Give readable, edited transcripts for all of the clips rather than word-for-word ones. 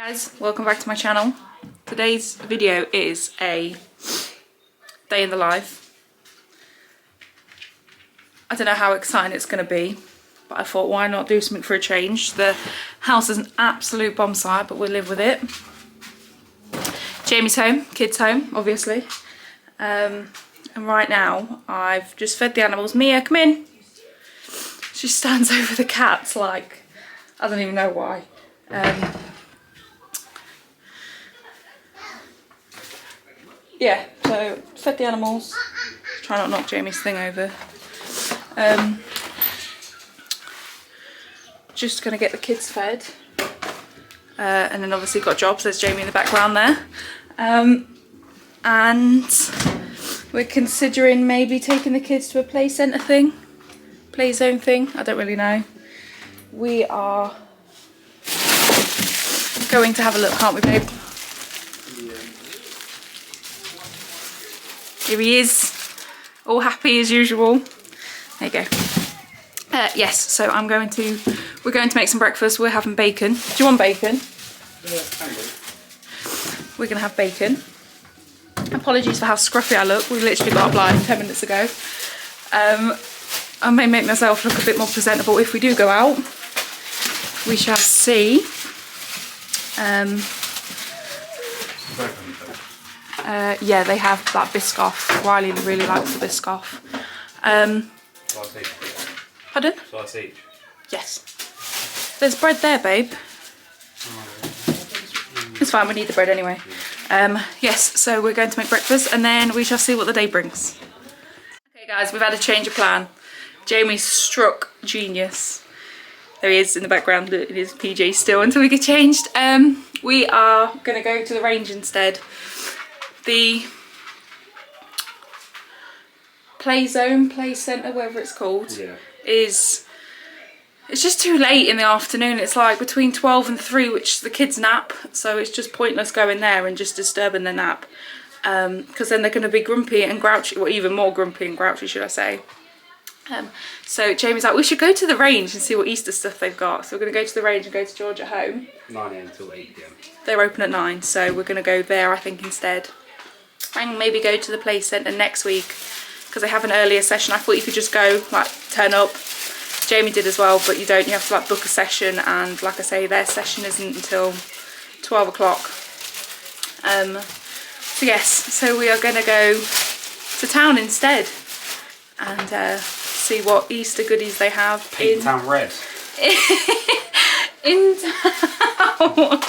Guys, welcome back to my channel. Today's video is a day in the life. I don't know how exciting it's going to be, but I thought why not do something for a change. The house is an absolute bomb site, but we'll live with it. Jamie's home, kids home, obviously. And right now I've just fed the animals. Mia, come in. She stands over the cats like, I don't even know why. Yeah, so fed the animals. Try not to knock Jamie's thing over. Just gonna get the kids fed. And then obviously got jobs. There's Jamie in the background there. And we're considering maybe taking the kids to a play centre thing. Play zone thing. I don't really know. We are going to have a look, aren't we, babe? Here he is, all happy as usual. There you go. Yes, so we're going to make some breakfast. We're having bacon. Do you want bacon? Yeah, kind of. We're going to have bacon. Apologies for how scruffy I look. We literally got up like 10 minutes ago. I may make myself look a bit more presentable if we do go out. We shall see. Yeah, they have that Biscoff. Riley really likes the Biscoff. Pardon? Slice each? Yes. There's bread there, babe. It's fine, we need the bread anyway. Yes, so we're going to make breakfast and then we shall see what the day brings. Okay guys, we've had a change of plan. Jamie struck genius. There he is in the background in his PJ still until we get changed. We are going to go to the Range instead. The play zone, play centre, whatever it's called, yeah. It's just too late in the afternoon. It's like between 12 and 3, which the kids nap, so it's just pointless going there and just disturbing their nap, because then they're going to be grumpy and grouchy, or even more grumpy and grouchy, should I say. So Jamie's like, we should go to the Range and see what Easter stuff they've got. So we're going to go to the Range and go to George at home. 9 AM till 8 PM. They're open at 9, so we're going to go there, I think, instead. And maybe go to the play centre next week, because they have an earlier session. I thought you could just go, like, turn up. Jamie did as well, but you don't. You have to, like, book a session, and like I say, their session isn't until 12 o'clock. So yes, so we are going to go to town instead and see what Easter goodies they have. Paint town red. In town.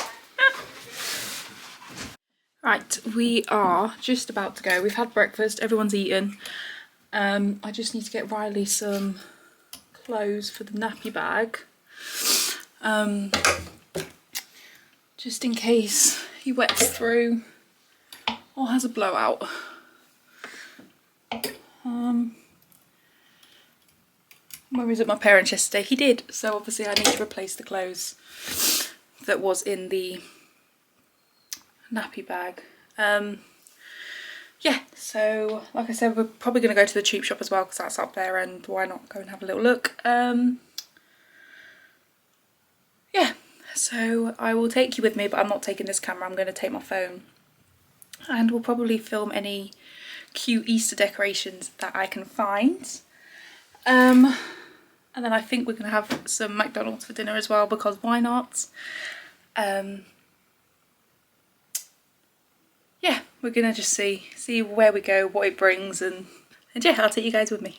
Right, we are just about to go. We've had breakfast, everyone's eaten. I just need to get Riley some clothes for the nappy bag. Just in case he wets through or has a blowout. When we was at my parents yesterday, he did. So obviously I need to replace the clothes that was in the nappy bag. Yeah, so like I said, we're probably going to go to the cheap shop as well because that's up there, and why not go and have a little look. Yeah, so I will take you with me, but I'm not taking this camera. I'm going to take my phone, and we'll probably film any cute Easter decorations that I can find. And then I think we're going to have some McDonald's for dinner as well, because why not? Yeah, we're gonna just see where we go, what it brings, and yeah, I'll take you guys with me.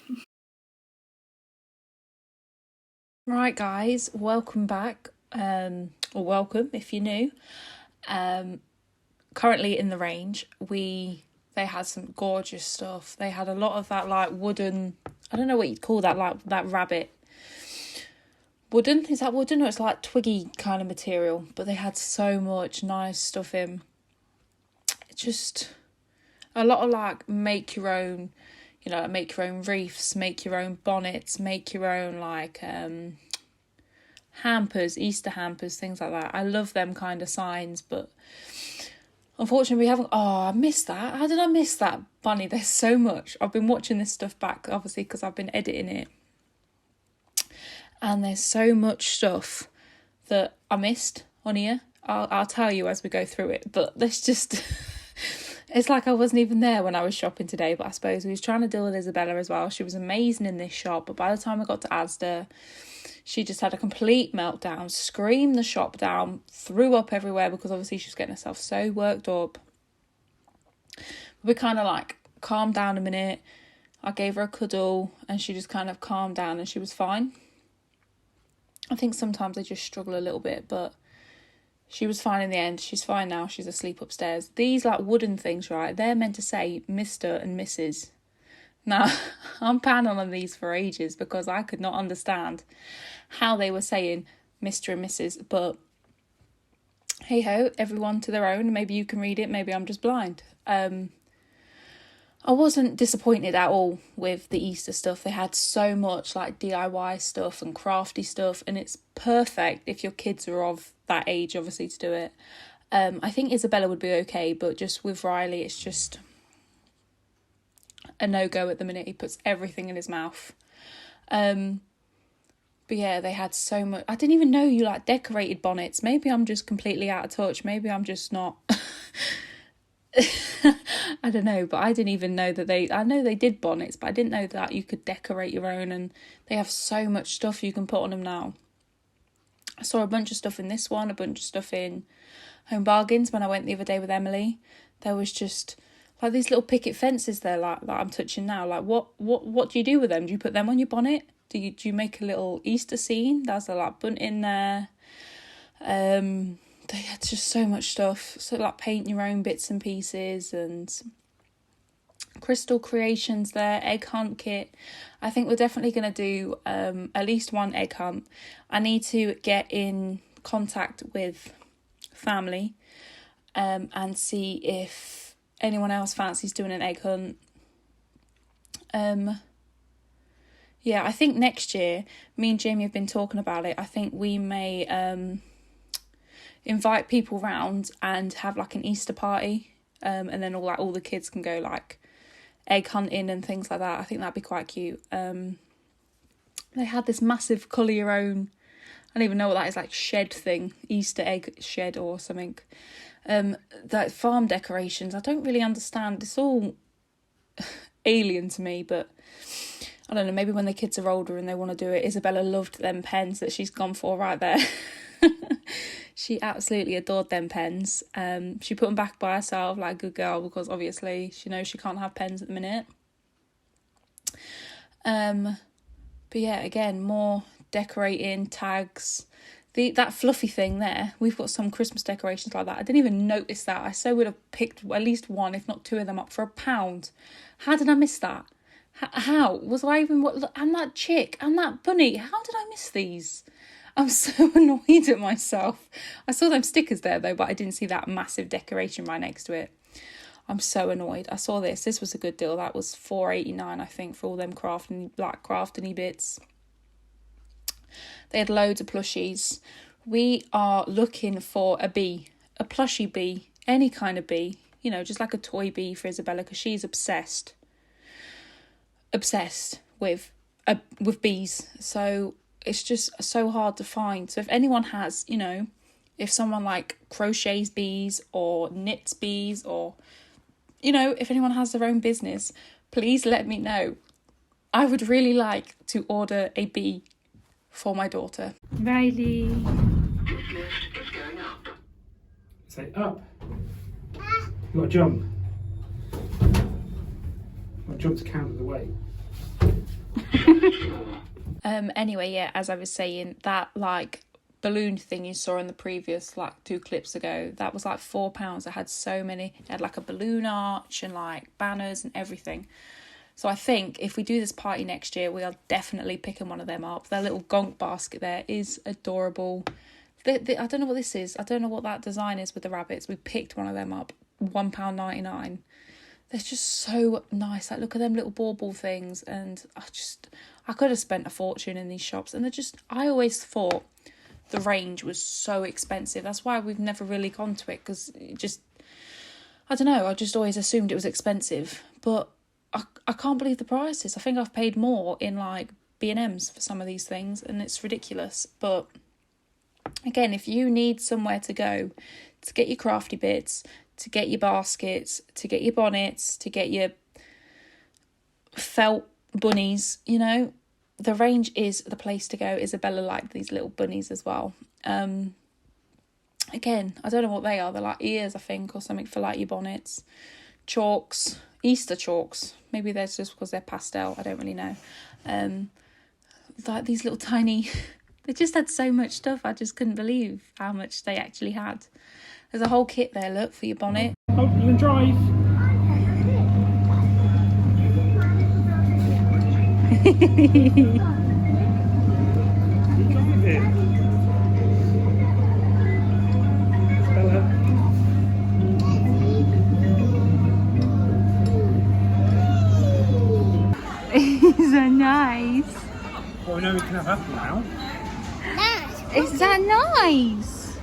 Right guys, welcome back, or welcome if you're new. Currently in the Range, they had some gorgeous stuff. They had a lot of that like wooden, I don't know what you'd call that, like that rabbit. Wooden? Is that wooden? Or it's like twiggy kind of material, but they had so much nice stuff in. Just a lot of like make your own, you know, make your own wreaths, make your own bonnets, make your own like hampers, Easter hampers, things like that. I love them kind of signs, but unfortunately we haven't. Oh, I missed that. How did I miss that, Bunny? There's so much. I've been watching this stuff back, obviously, because I've been editing it, and there's so much stuff that I missed on here. I'll tell you as we go through it, but there's just it's like I wasn't even there when I was shopping today, but I suppose we was trying to deal with Isabella as well. She was amazing in this shop, but by the time I got to Asda, she just had a complete meltdown, screamed the shop down, threw up everywhere because obviously she was getting herself so worked up. We kind of like calmed down a minute. I gave her a cuddle and she just kind of calmed down and she was fine. I think sometimes they just struggle a little bit, but she was fine in the end. She's fine now. She's asleep upstairs. These like wooden things, right? They're meant to say Mr. and Mrs. Now, I'm panning on these for ages because I could not understand how they were saying Mr. and Mrs. But hey ho, everyone to their own. Maybe you can read it. Maybe I'm just blind. I wasn't disappointed at all with the Easter stuff. They had so much like DIY stuff and crafty stuff, and it's perfect if your kids are of that age, obviously, to do it. I think Isabella would be okay, but just with Riley, it's just a no-go at the minute. He puts everything in his mouth. But yeah, they had so much. I didn't even know you like decorated bonnets. Maybe I'm just completely out of touch. Maybe I'm just not... I don't know, but I didn't even know that I know they did bonnets, but I didn't know that you could decorate your own, and they have so much stuff you can put on them now. I saw a bunch of stuff in this one, a bunch of stuff in Home Bargains when I went the other day with Emily. There was just like these little picket fences there, like that I'm touching now. Like what do you do with them? Do you put them on your bonnet? Do you make a little Easter scene? There's a like bunt in there. They had just so much stuff. So like paint your own bits and pieces and crystal creations there, egg hunt kit. I think we're definitely going to do at least one egg hunt. I need to get in contact with family and see if anyone else fancies doing an egg hunt. Yeah, I think next year, me and Jamie have been talking about it. I think we may invite people round and have like an Easter party, and then all the kids can go like egg hunting and things like that. I think that'd be quite cute. They had this massive colour your own, I don't even know what that is, like shed thing, Easter egg shed or something. That farm decorations, I don't really understand. It's all alien to me, but I don't know, maybe when the kids are older and they want to do it. Isabella loved them pens that she's gone for right there. She absolutely adored them pens. She put them back by herself like a good girl because obviously she knows she can't have pens at the minute. But yeah, again, more decorating, tags. That fluffy thing there, we've got some Christmas decorations like that. I didn't even notice that. I so would have picked at least one, if not two of them up for £1. How did I miss that? How? Was I even... And that chick, and that bunny, how did I miss these? I'm so annoyed at myself. I saw them stickers there though, but I didn't see that massive decoration right next to it. I'm so annoyed. I saw this. This was a good deal. That was $4.89, I think, for all them crafting bits. They had loads of plushies. We are looking for a bee, a plushie bee, any kind of bee. You know, just like a toy bee for Isabella, because she's obsessed with bees. So it's just so hard to find. So if anyone has, you know, if someone like crochets bees or knits bees, or, you know, if anyone has their own business, please let me know. I would really like to order a bee for my daughter. Riley. Say up. You got to jump. You got to jump to count the weight. Anyway, yeah, as I was saying, that like balloon thing you saw in the previous like 2 clips ago, that was like £4. It had so many. It had like a balloon arch and like banners and everything. So I think if we do this party next year, we are definitely picking one of them up. Their little gonk basket there is adorable. I don't know what this is. I don't know what that design is with the rabbits. We picked one of them up, £1.99. They're just so nice. Like, look at them little bauble things. And I could have spent a fortune in these shops. And I always thought the Range was so expensive. That's why we've never really gone to it. Because I don't know. I just always assumed it was expensive. But I can't believe the prices. I think I've paid more in like B&M's for some of these things, and it's ridiculous. But Again, if you need somewhere to go to get your crafty bits, to get your baskets, to get your bonnets, to get your felt bunnies, you know, the Range is the place to go. Isabella liked these little bunnies as well. Again, I don't know what they are. They're like ears, I think, or something for like your bonnets. Chalks, Easter chalks. Maybe they're just because they're pastel. I don't really know. Like these little tiny... They just had so much stuff. I just couldn't believe how much they actually had. There's a whole kit there, look, for your bonnet. Oh, you can drive. These are nice. Well, we know we can have apple now. Is that nice?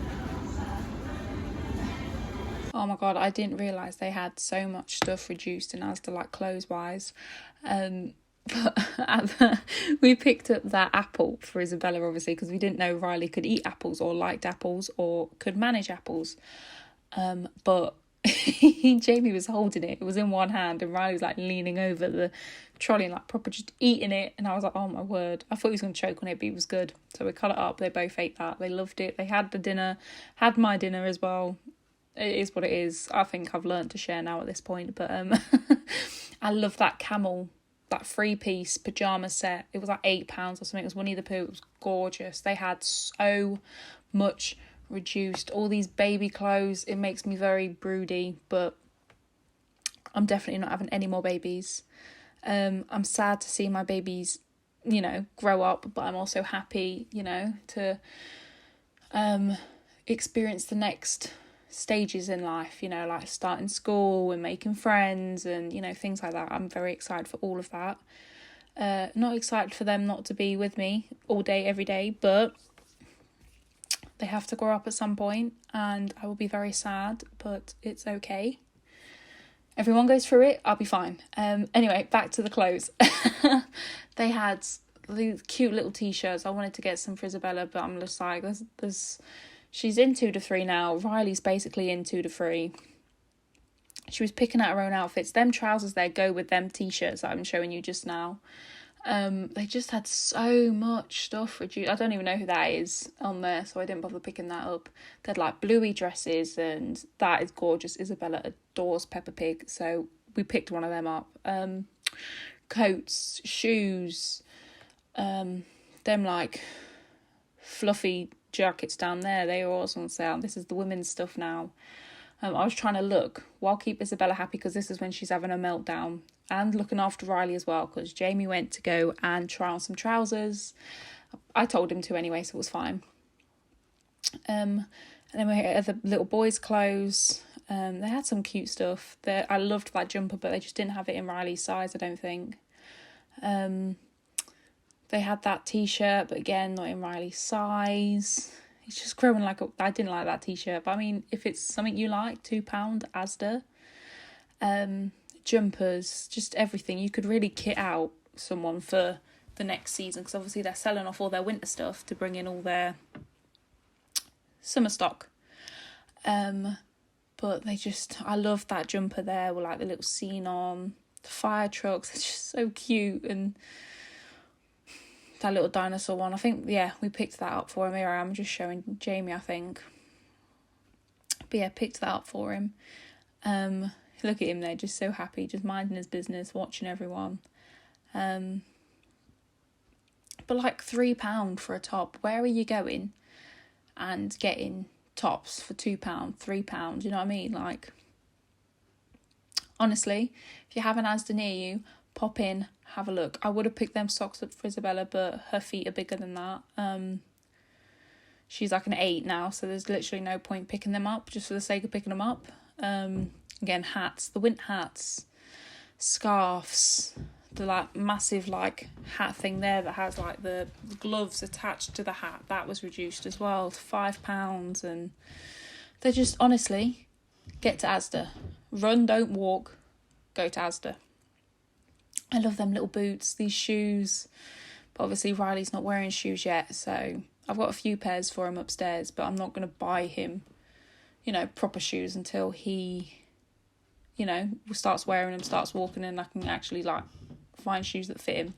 Oh my god, I didn't realise they had so much stuff reduced in Asda, like clothes wise. But we picked up that apple for Isabella, obviously, because we didn't know Riley could eat apples or liked apples or could manage apples. But Jamie was holding it. It was in one hand and Riley was like leaning over the trolley and like proper just eating it. And I was like, oh my word. I thought he was going to choke on it, but it was good. So we cut it up. They both ate that. They loved it. They had the dinner, had my dinner as well. It is what it is. I think I've learned to share now at this point. But I love that camel, that 3-piece pyjama set. It was like £8 or something. It was Winnie the Pooh. It was gorgeous. They had so much reduced. All these baby clothes. It makes me very broody, but I'm definitely not having any more babies. I'm sad to see my babies, you know, grow up, but I'm also happy, you know, to experience the next stages in life, you know, like starting school and making friends and, you know, things like that. I'm very excited for all of that. Not excited for them not to be with me all day, every day, but they have to grow up at some point and I will be very sad, but it's okay. Everyone goes through it. I'll be fine. Anyway, back to the clothes. They had these cute little t-shirts. I wanted to get some for Isabella, but I'm just like, she's in 2 to 3 now. Riley's basically in 2 to 3. She was picking out her own outfits. Them trousers there go with them t-shirts that I'm showing you just now. They just had so much stuff reduced. I don't even know who that is on there, so I didn't bother picking that up. They had like bluey dresses, and that is gorgeous. Isabella adores Peppa Pig, so we picked one of them up. Coats, shoes, them like fluffy jackets down there, they were also on sale. This is the women's stuff now. I was trying to look while keep Isabella happy, because this is when she's having a meltdown, and looking after Riley as well, because Jamie went to go and try on some trousers. I told him to anyway, so it was fine. And then we had the little boys' clothes. They had some cute stuff. I loved that jumper, but they just didn't have it in Riley's size, I don't think. They had that t-shirt, but again, not in Riley's size. It's just growing like I didn't like that t-shirt, but I mean, if it's something you like, £2 Asda. Jumpers, just everything. You could really kit out someone for the next season, because obviously they're selling off all their winter stuff to bring in all their summer stock. But I love that jumper there with like the little scene on the fire trucks. It's just so cute. And that little dinosaur one, I think, yeah, we picked that up for him. Here I am just showing Jamie, I think. But yeah, picked that up for him. Look at him there, just so happy, just minding his business, watching everyone. But like £3 for a top, where are you going and getting tops for £2, £3? You know what I mean? Like, honestly, if you have an Asda near you, pop in, have a look. I would have picked them socks up for Isabella, but her feet are bigger than that. She's like an 8 now, so there's literally no point picking them up just for the sake of picking them up. Again, hats, the winter hats, scarves, the like massive like hat thing there that has like the gloves attached to the hat, that was reduced as well to £5. And they're just, honestly, get to Asda. Run, don't walk, go to Asda. I love them little boots, these shoes, but obviously Riley's not wearing shoes yet, so I've got a few pairs for him upstairs, but I'm not going to buy him, you know, proper shoes until he, you know, starts wearing them, starts walking, and I can actually, like, find shoes that fit him.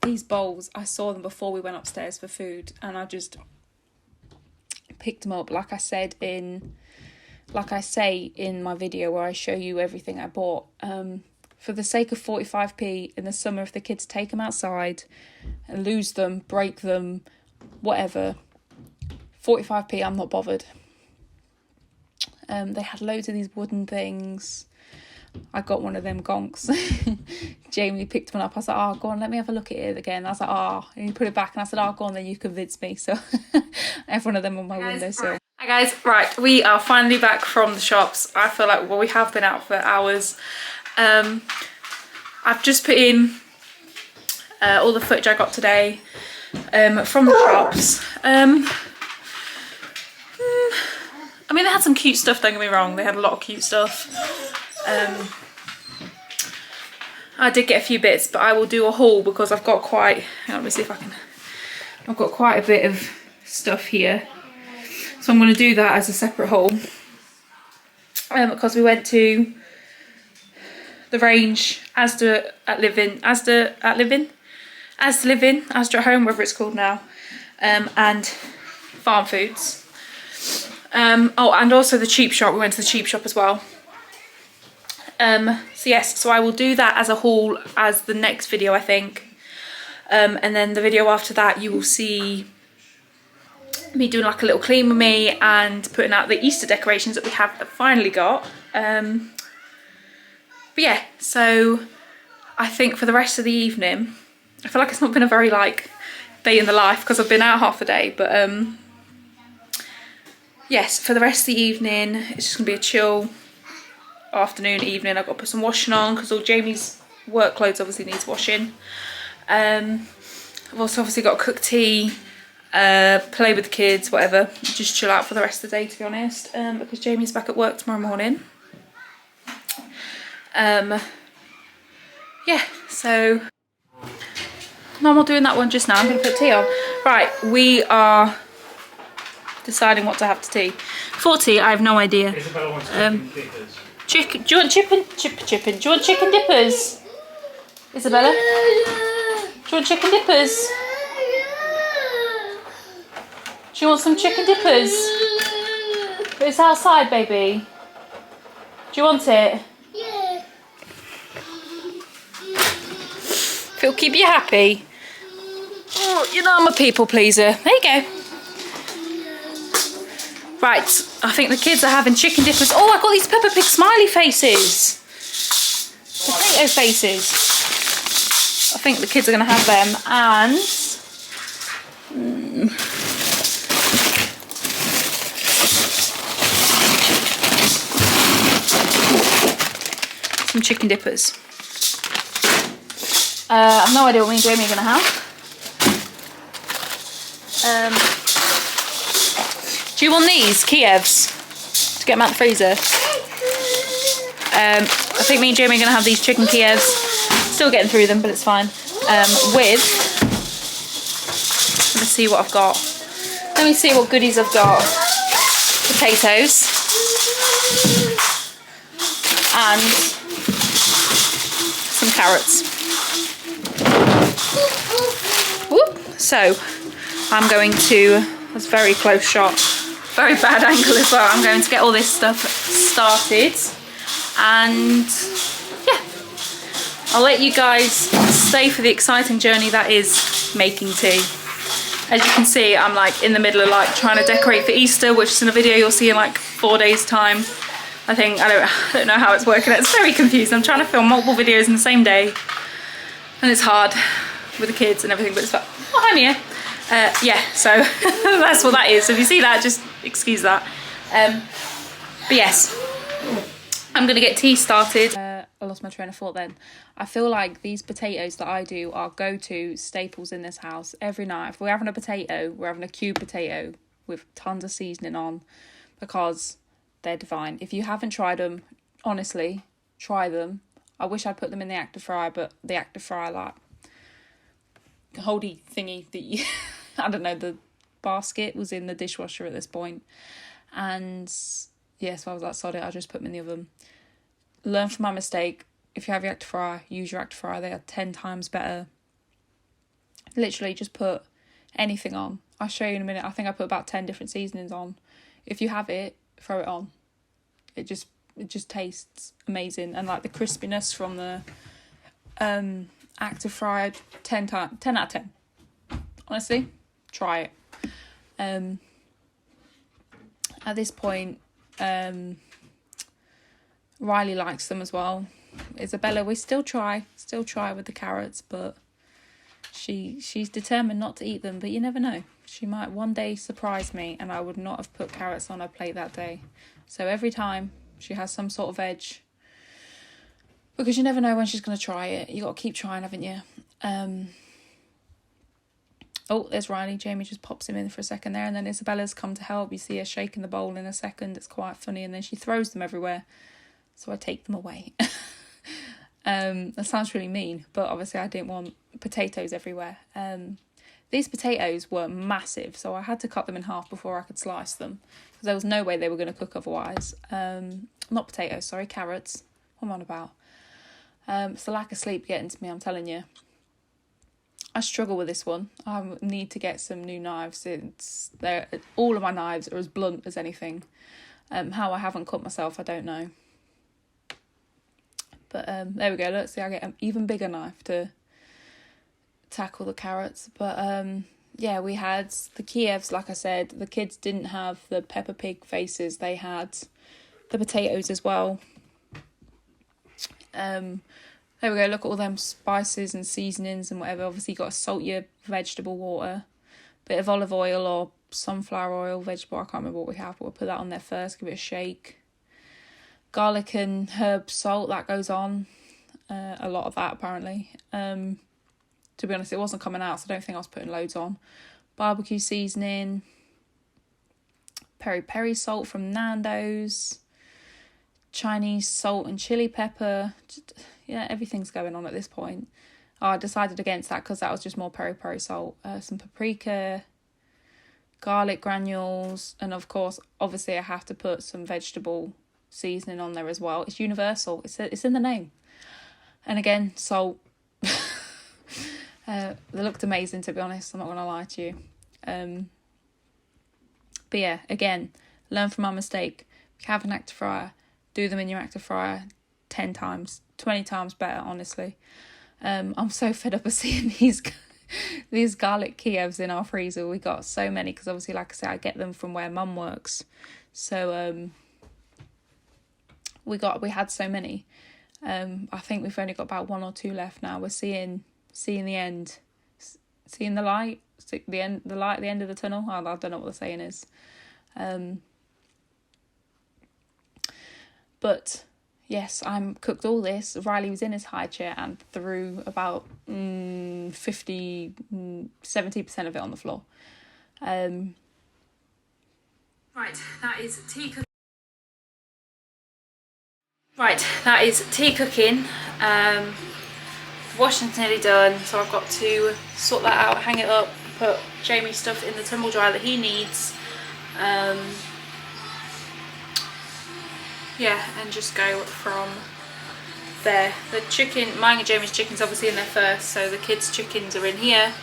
These bowls, I saw them before we went upstairs for food, and I just picked them up. Like I say in my video where I show you everything I bought, for the sake of 45p in the summer, if the kids take them outside and lose them, break them, whatever, 45p, I'm not bothered. They had loads of these wooden things. I got one of them gonks. Jamie picked one up. I was like, oh, go on, let me have a look at it again. I was like, oh, and he put it back, and I said, oh, go on, then you convinced me. So I have one of them on my windowsill. Hi guys, right, we are finally back from the shops. I feel like, well, we have been out for hours. I've just put in all the footage I got today from the shops. I mean, they had some cute stuff, don't get me wrong. They had a lot of cute stuff. I did get a few bits, but I will do a haul because I've got quite, let me see if I can, I've got quite a bit of stuff here. So I'm going to do that as a separate haul. Because we went to the Range, Asda Living, Asda at Home, whatever it's called now, and Farm Foods. Oh, and also the cheap shop. We went to the cheap shop as well. So yes, so I will do that as a haul as the next video, I think. And then the video after that, you will see me doing like a little clean with me and putting out the Easter decorations that we have finally got. But yeah, so I think for the rest of the evening, I feel like it's not been a very like day in the life because I've been out half a day, but yes, for the rest of the evening, it's just gonna be a chill afternoon, evening. I've got to put some washing on because all Jamie's work clothes obviously needs washing. I've also obviously got to cook tea, play with the kids, whatever, just chill out for the rest of the day, to be honest, because Jamie's back at work tomorrow morning. Yeah, so no, I'm not doing that one just now. I'm going to put tea on. Right, we are deciding what to have to tea. For tea, I have no idea. Isabella wants chicken dippers. Chicken, do you want chicken? Do you want chicken dippers? Isabella? Do you want chicken dippers? Do you want some chicken dippers? It's outside, baby. Do you want it? Yeah. If it'll keep you happy. Oh, you know I'm a people pleaser. There you go. Right, I think the kids are having chicken dippers. Oh, I've got these Peppa Pig smiley faces. Potato faces. I think the kids are going to have them. And some chicken dippers. I have no idea what me and Jamie are going to have. Do you want these Kievs to get them out the freezer? I think me and Jamie are going to have these chicken Kievs. Still getting through them, but it's fine. With, let's see what I've got. Let me see what goodies I've got. Potatoes. And some carrots. Whoop. So, I'm going to, that's a very close shot. Very bad angle as well. I'm going to get all this stuff started, and yeah, I'll let you guys stay for the exciting journey that is making tea. As you can see, I'm like in the middle of like trying to decorate for Easter, which is in a video you'll see in like 4 days time. I think, I don't know how it's working. It's very confusing. I'm trying to film multiple videos in the same day, and it's hard with the kids and everything, but it's fun. Oh, hi Mia. Yeah, so that's what that is. So if you see that, just excuse that. But yes, I'm gonna get tea started. I lost my train of thought then. I feel like these potatoes that I do are go-to staples in this house every night. If we're having a potato, we're having a cube potato with tons of seasoning on, because they're divine. If you haven't tried them, honestly, try them. I wish I'd put them in the active fryer, but the active fryer, like, holdy thingy that you I don't know, the basket was in the dishwasher at this point. And yeah, so I was like, sod it, I'll just put them in the oven. Learn from my mistake. If you have your active fryer, use your active fryer. They are 10 times better. Literally just put anything on. I'll show you in a minute. I think I put about 10 different seasonings on. If you have it, throw it on. It just tastes amazing. And like the crispiness from the active fryer, 10 out of 10. Honestly, try it. At this point, Riley likes them as well. Isabella, we still try with the carrots, but she's determined not to eat them. But you never know, she might one day surprise me, and I would not have put carrots on her plate that day. So every time she has some sort of veg, because you never know when she's going to try it. You got to keep trying, haven't you? Oh, there's Riley. Jamie just pops him in for a second there, and then Isabella's come to help. You see her shaking the bowl in a second. It's quite funny, and then she throws them everywhere, so I take them away. That sounds really mean, but obviously I didn't want potatoes everywhere. These potatoes were massive, so I had to cut them in half before I could slice them, because there was no way they were going to cook otherwise. Not potatoes, sorry, carrots. What am I on about? It's the lack of sleep getting to me, I'm telling you. I struggle with this one. I need to get some new knives. All of my knives are as blunt as anything. How I haven't cut myself, I don't know. But there we go. Let's see, I get an even bigger knife to tackle the carrots. But yeah, we had the Kievs, like I said. The kids didn't have the Peppa Pig faces. They had the potatoes as well. There we go, look at all them spices and seasonings and whatever. Obviously you got to salt your vegetable water, bit of olive oil or sunflower oil, vegetable, I can't remember what we have, but we'll put that on there first, give it a shake. Garlic and herb salt, that goes on, a lot of that apparently. To be honest, it wasn't coming out, so I don't think I was putting loads on. Barbecue seasoning, peri-peri salt from Nando's, Chinese salt and chili pepper. Yeah, everything's going on at this point. Oh, I decided against that because that was just more peri-peri salt. Some paprika, garlic granules, and of course, obviously I have to put some vegetable seasoning on there as well. It's universal. It's in the name. And again, salt. They looked amazing, to be honest. I'm not going to lie to you. But yeah, again, learn from my mistake. If you have an active fryer, do them in your active fryer 10 times, 20 times better, honestly. I'm so fed up of seeing these garlic Kievs in our freezer. We got so many because obviously, like I said, I get them from where Mum works. So we had so many. I think we've only got about 1 or 2 left now. We're seeing the end, seeing the light, the light at the end of the tunnel. I don't know what the saying is. But yes, I'm cooked all this. Riley was in his high chair and threw about 70% of it on the floor. Right, that is tea cooking. Right, that is tea cooking. Washing's nearly done, so I've got to sort that out, hang it up, put Jamie's stuff in the tumble dryer that he needs. Yeah, and just go from there. The chicken, mine and Jamie's chicken's obviously in there first, so the kids' chickens are in here,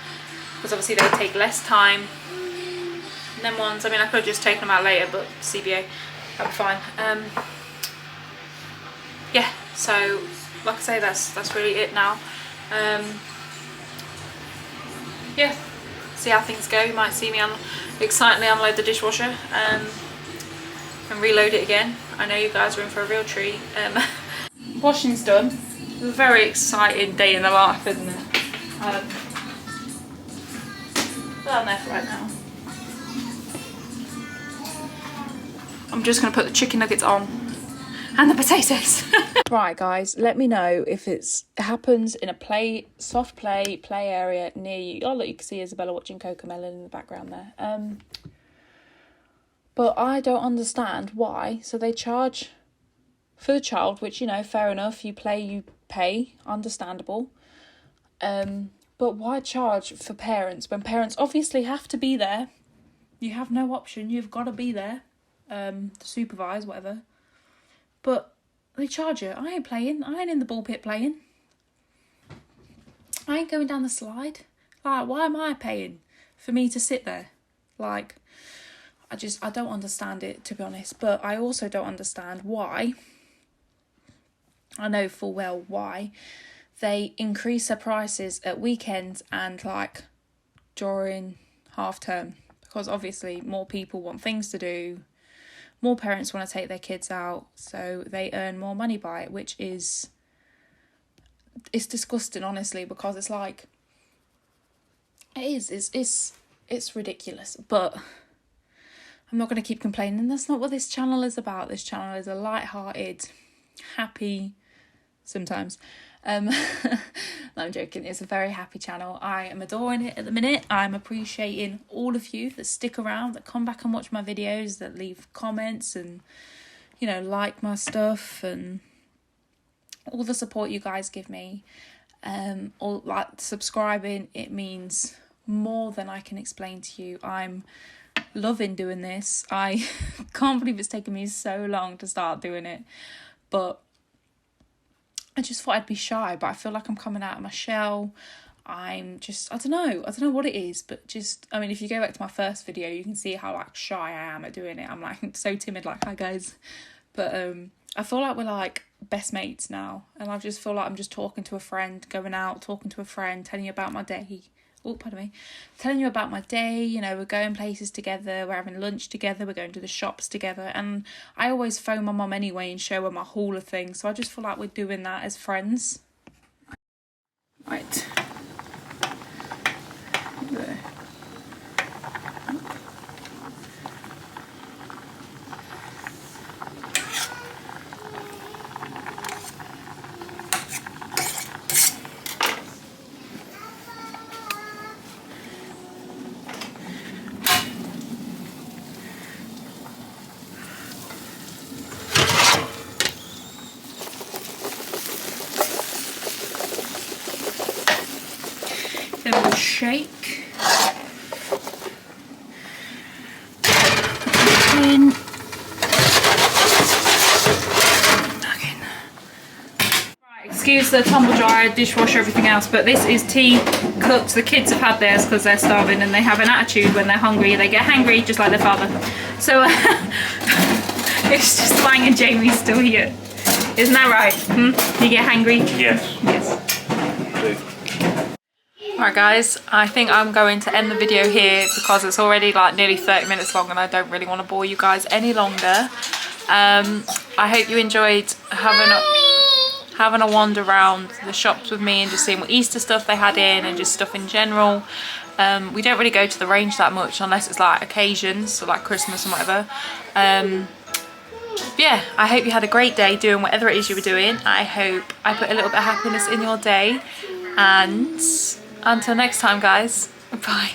because obviously they take less time. And then ones, I mean I could have just taken them out later, but CBA, that'd be fine. Yeah, so like I say, that's really it now. Yeah, see how things go. You might see me excitedly unload the dishwasher and reload it again. I know you guys are in for a real treat. Washing's done. It was a very exciting day in the life, isn't it? Down there for right now. I'm just going to put the chicken nuggets on and the potatoes. Right guys, let me know if it happens in a soft play area near you. Oh look, you can see Isabella watching Cocomelon in the background there. But I don't understand why. So they charge for the child, which, you know, fair enough. You play, you pay, understandable. But why charge for parents when parents obviously have to be there You have no option. You've got to be there to supervise, whatever. But they charge you. I ain't playing. I ain't in the ball pit playing. I ain't going down the slide. Like, why am I paying for me to sit there? Like, I don't understand it, to be honest. But I also don't understand why. I know full well why they increase their prices at weekends and like during half term, because obviously more people want things to do, more parents want to take their kids out, so they earn more money by it, which is, it's disgusting, honestly, because it's like, it's ridiculous. But I'm not going to keep complaining. That's not what this channel is about. This channel is a light-hearted, happy, sometimes. No, I'm joking. It's a very happy channel. I am adoring it at the minute. I'm appreciating all of you that stick around, that come back and watch my videos, that leave comments and, you know, like my stuff, and all the support you guys give me. Or like subscribing, it means more than I can explain to you. I'm loving doing this. I can't believe it's taken me so long to start doing it, but I just thought I'd be shy, but I feel like I'm coming out of my shell. I'm just, I don't know what it is, but just, I mean, if you go back to my first video, you can see how like shy I am at doing it. I'm like so timid, like, hi guys. But I feel like we're like best mates now, and I just feel like I'm just talking to a friend, going out, talking to a friend, telling you about my day. Oh, pardon me. Telling you about my day, you know, we're going places together, we're having lunch together, we're going to the shops together. And I always phone my mum anyway and show her my haul of things. So I just feel like we're doing that as friends. Right. There. Then we'll shake. In. Okay. Right, excuse the tumble dryer, dishwasher, everything else, but this is tea cooked. The kids have had theirs because they're starving, and they have an attitude when they're hungry. They get hangry just like their father. So it's just Lang and Jamie still here. Isn't that right? You get hangry? Yes. Yes. Alright guys, I think I'm going to end the video here because it's already like nearly 30 minutes long and I don't really want to bore you guys any longer. I hope you enjoyed having a wander around the shops with me and just seeing what Easter stuff they had in and just stuff in general. We don't really go to the Range that much unless it's like occasions, so like Christmas and whatever. Yeah, I hope you had a great day doing whatever it is you were doing. I hope I put a little bit of happiness in your day, and until next time guys, bye.